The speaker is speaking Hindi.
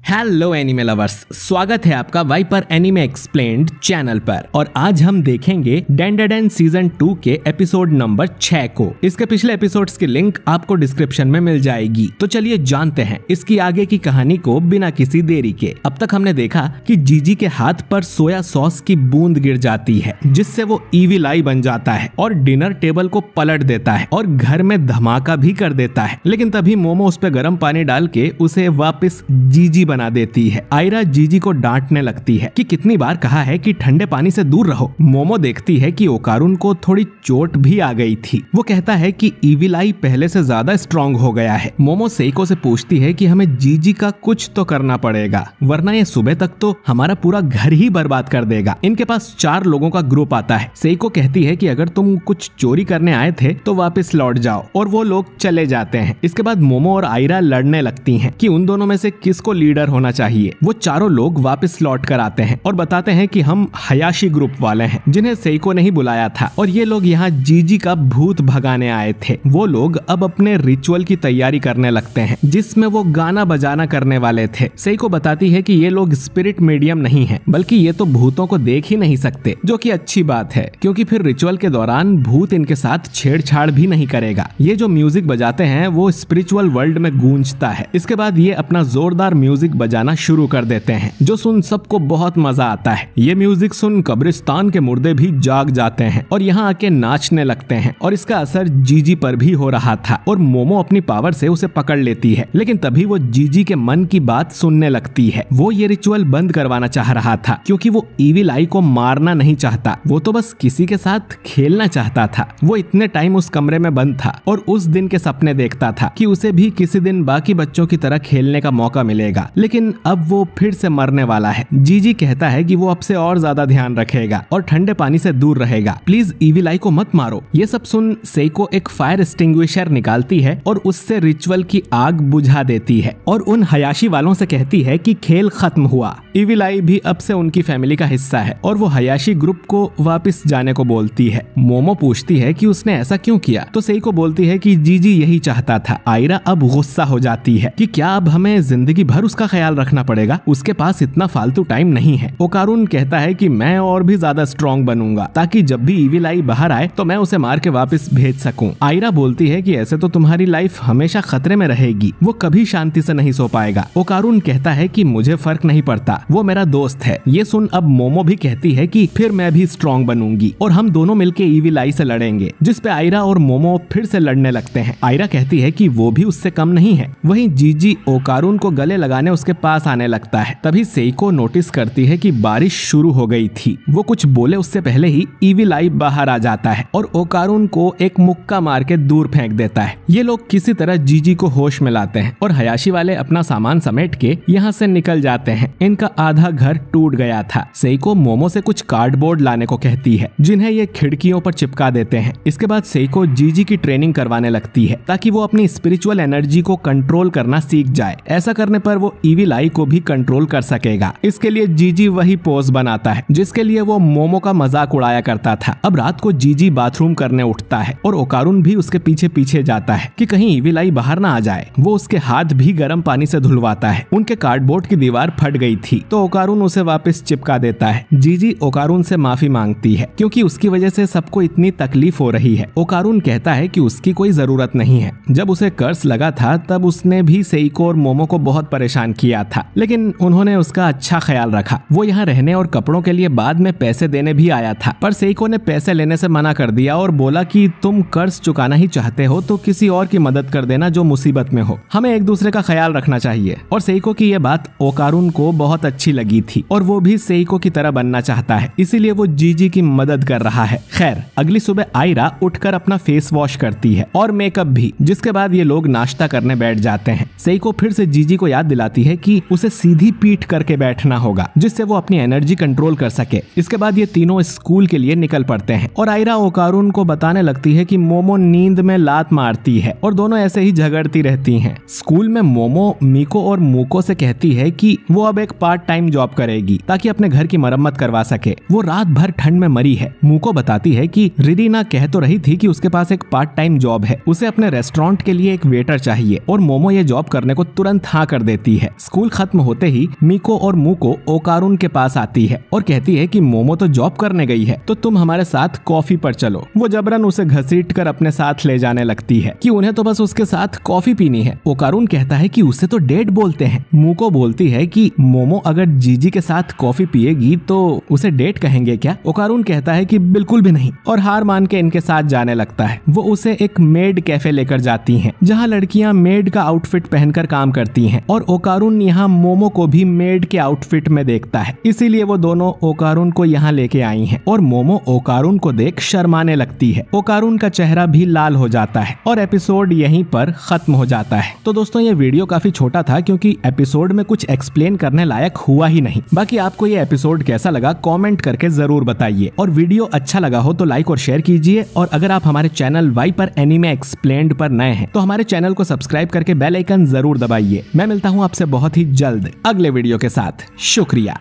हेलो एनिमे लवर्स, स्वागत है आपका वाइपर एनिमे एक्सप्लेन्ड चैनल पर। और आज हम देखेंगे डेंडेडन सीजन 2 के एपिसोड नंबर 6 को। इसके पिछले एपिसोड्स की लिंक आपको डिस्क्रिप्शन में मिल जाएगी। तो चलिए जानते हैं इसकी आगे की कहानी को बिना किसी देरी के। अब तक हमने देखा कि जीजी के हाथ पर सोया सॉस की बूंद गिर जाती है, जिससे वो ईविल आई बन जाता है और डिनर टेबल को पलट देता है और घर में धमाका भी कर देता है। लेकिन तभी मोमो उस पर गर्म पानी डाल के उसे वापस जीजी बना देती है। आयरा जीजी को डांटने लगती है कि कितनी बार कहा है कि ठंडे पानी से दूर रहो। मोमो देखती है कि ओकारुन को थोड़ी चोट भी आ गई थी। वो कहता है कि ईविल आई पहले से ज्यादा स्ट्रॉन्ग हो गया है। मोमो सेइको से पूछती है कि हमें जीजी का कुछ तो करना पड़ेगा, वरना ये सुबह तक तो हमारा पूरा घर ही बर्बाद कर देगा। इनके पास 4 लोगों का ग्रुप आता है। सेइको कहती है कि अगर तुम कुछ चोरी करने आए थे तो वापस लौट जाओ, और वो लोग चले जाते हैं। इसके बाद मोमो और आयरा लड़ने लगती हैं कि उन दोनों में से किसको लीडर होना चाहिए। वो चारों लोग वापस लौट कर आते हैं और बताते हैं कि हम हयाशी ग्रुप वाले हैं, जिन्हें सेइको ने ही बुलाया था, और ये लोग यहाँ जीजी का भूत भगाने आए थे। वो लोग अब अपने रिचुअल की तैयारी करने लगते हैं, जिसमें वो गाना बजाना करने वाले थे। सेइको बताती है कि ये लोग स्पिरिट मीडियम नहीं है, बल्कि ये तो भूतों को देख ही नहीं सकते, जो कि अच्छी बात है, क्योंकि फिर रिचुअल के दौरान भूत इनके साथ छेड़छाड़ भी नहीं करेगा। ये जो म्यूजिक बजाते हैं वो स्पिरिचुअल वर्ल्ड में गूंजता है। इसके बाद ये अपना जोरदार म्यूजिक बजाना शुरू कर देते हैं, जो सुन सबको बहुत मजा आता है। ये म्यूजिक सुन कब्रिस्तान के मुर्दे भी जाग जाते हैं और यहाँ आके नाचने लगते हैं, और इसका असर जीजी पर भी हो रहा था। और मोमो अपनी पावर से उसे पकड़ लेती है, लेकिन तभी वो जीजी के मन की बात सुनने लगती है। वो ये रिचुअल बंद करवाना चाह रहा था, क्योंकि वो ईविल आई को मारना नहीं चाहता, वो तो बस किसी के साथ खेलना चाहता था। वो इतने टाइम उस कमरे में बंद था और उस दिन के सपने देखता था कि उसे भी किसी दिन बाकी बच्चों की तरह खेलने का मौका मिलेगा, लेकिन अब वो फिर से मरने वाला है। जीजी कहता है कि वो अब से और ज्यादा ध्यान रखेगा और ठंडे पानी से दूर रहेगा। प्लीज ईविल आई को मत मारो। ये सब सुन सेइको एक फायर एक्सटिंग्विशर निकालती है और उससे रिचुअल की आग बुझा देती है, और उन हयाशी वालों से कहती है कि खेल खत्म हुआ। ईविल आई भी अब से उनकी फैमिली का हिस्सा है, और वो हयाशी ग्रुप को वापस जाने को बोलती है। मोमो पूछती है कि उसने ऐसा क्यों किया, तो सेइको बोलती है कि जीजी यही चाहता था। आयरा अब गुस्सा हो जाती है कि क्या अब हमें जिंदगी भर उसका ख्याल रखना पड़ेगा, उसके पास इतना फालतू टाइम नहीं है। ओकारुन कहता है कि मैं और भी ज्यादा स्ट्रॉन्ग बनूंगा, ताकि जब भी ईविल आई बाहर आए तो मैं उसे मार के वापस भेज सकूं। आयरा बोलती है कि ऐसे तो तुम्हारी लाइफ हमेशा खतरे में रहेगी, वो कभी शांति से नहीं सो पाएगा। ओकारुन कहता है कि मुझे फर्क नहीं पड़ता, वो मेरा दोस्त है। ये सुन अब मोमो भी कहती है कि फिर मैं भी स्ट्रॉन्ग बनूंगी और हम दोनों मिलके ईविल आई से लड़ेंगे, जिस पे आयरा और मोमो फिर से लड़ने लगते हैं। आयरा कहती है कि वो भी उससे कम नहीं है। वहीं जीजी ओकारुन को गले लगाने उसके पास आने लगता है। तभी सेइको नोटिस करती है कि बारिश शुरू हो गई थी। वो कुछ बोले उससे पहले ही ईविल आई बाहर आ जाता है और ओकारुन को एक मुक्का मार के दूर फेंक देता है। ये लोग किसी तरह जीजी को होश में लाते हैं और हयाशी वाले अपना सामान समेट के यहाँ से निकल जाते हैं। इनका आधा घर टूट गया था। सेइको मोमो से कुछ कार्डबोर्ड लाने को कहती है, जिन्हें ये खिड़कियों पर चिपका देते हैं। इसके बाद सेइको जीजी की ट्रेनिंग करवाने लगती है, ताकि वो अपनी स्पिरिचुअल एनर्जी को कंट्रोल करना सीख जाए। ऐसा करने पर वो ईविल आई को भी कंट्रोल कर सकेगा। इसके लिए जीजी वही पोज बनाता है जिसके लिए वो मोमो का मजाक उड़ाया करता था। अब रात को जीजी बाथरूम करने उठता है और ओकारुन भी उसके पीछे पीछे जाता है कि कहीं ईविल आई बाहर ना आ जाए। वो उसके हाथ भी गर्म पानी से धुलवाता है। उनके कार्डबोर्ड की दीवार फट गई थी, तो ओकारुन उसे वापस चिपका देता है। जीजी ओकारुन से माफी मांगती है, क्योंकि उसकी वजह से सबको इतनी तकलीफ हो रही है। ओकारुन कहता है कि उसकी कोई जरूरत नहीं है। जब उसे कर्स लगा था तब उसने भी सेइको और मोमो को बहुत परेशान किया था, लेकिन उन्होंने उसका अच्छा ख्याल रखा। वो यहाँ रहने और कपड़ों के लिए बाद में पैसे देने भी आया था, पर सेइको ने पैसे लेने से मना कर दिया और बोला कि तुम कर्ज चुकाना ही चाहते हो तो किसी और की मदद कर देना जो मुसीबत में हो। हमें एक दूसरे का ख्याल रखना चाहिए। और सेइको की ये बात ओकारुन को बहुत अच्छी लगी थी, और वो भी सेइको की तरह बनना चाहता है, इसीलिए वो जीजी की मदद कर रहा है। खैर, अगली सुबह आयरा उठकर अपना फेस वॉश करती है और मेकअप भी, जिसके बाद ये लोग नाश्ता करने बैठ जाते हैं। सेइको फिर से जीजी को याद दिलाती है कि उसे सीधी पीठ करके बैठना होगा, जिससे वो अपनी एनर्जी कंट्रोल कर सके। इसके बाद ये तीनों स्कूल के लिए निकल पड़ते हैं और आयरा ओकारुन को बताने लगती है कि मोमो नींद में लात मारती है और दोनों ऐसे ही झगड़ती रहती हैं। स्कूल में मोमो मीको और मूको से कहती है कि वो अब एक पार्ट टाइम जॉब करेगी ताकि अपने घर की मरम्मत करवा सके। वो रात भर ठंड में मरी है। मूको बताती है कि रिरीना कह तो रही थी कि उसके पास एक पार्ट टाइम जॉब है, उसे अपने रेस्टोरेंट के लिए एक वेटर चाहिए, और मोमो ये जॉब करने को तुरंत हाँ कर देती है। स्कूल खत्म होते ही मीको और मूको ओकारुन के पास आती है और कहती है कि मोमो तो जॉब करने गई है, तो तुम हमारे साथ कॉफी पर चलो। वो जबरन उसे घसीट कर अपने साथ ले जाने लगती है कि उन्हें तो बस उसके साथ कॉफी पीनी है। ओकारुन कहता है कि उसे तो डेट बोलते हैं। मूको बोलती है कि मोमो अगर जीजी के साथ कॉफी पिएगी तो उसे डेट कहेंगे क्या? ओकारुन कहता है कि बिल्कुल भी नहीं और हार मान के इनके साथ जाने लगता है। वो उसे एक मेड कैफे लेकर जाती हैं, जहां लड़कियां मेड का आउटफिट पहनकर काम करती हैं और ओकारुन यहाँ मोमो को भी मेड के आउटफिट में देखता है, इसीलिए वो दोनों ओकारुन को यहाँ लेके आई हैं और मोमो ओकारुन को देख शर्माने लगती है। ओकारुन का चेहरा भी लाल हो जाता है और एपिसोड यहीं पर खत्म हो जाता है। तो दोस्तों ये वीडियो काफी छोटा था क्योंकि एपिसोड में कुछ एक्सप्लेन करने लायक हुआ ही नहीं। बाकी आपको ये एपिसोड कैसा लगा कमेंट करके जरूर बताइए और वीडियो अच्छा लगा हो तो लाइक और शेयर कीजिए। और अगर आप हमारे चैनल वाइपर एनीमे एक्सप्लेन्ड पर नए हैं तो हमारे चैनल को सब्सक्राइब करके बेल आइकन जरूर दबाइए। मैं मिलता हूँ आपसे बहुत ही जल्द अगले वीडियो के साथ। शुक्रिया।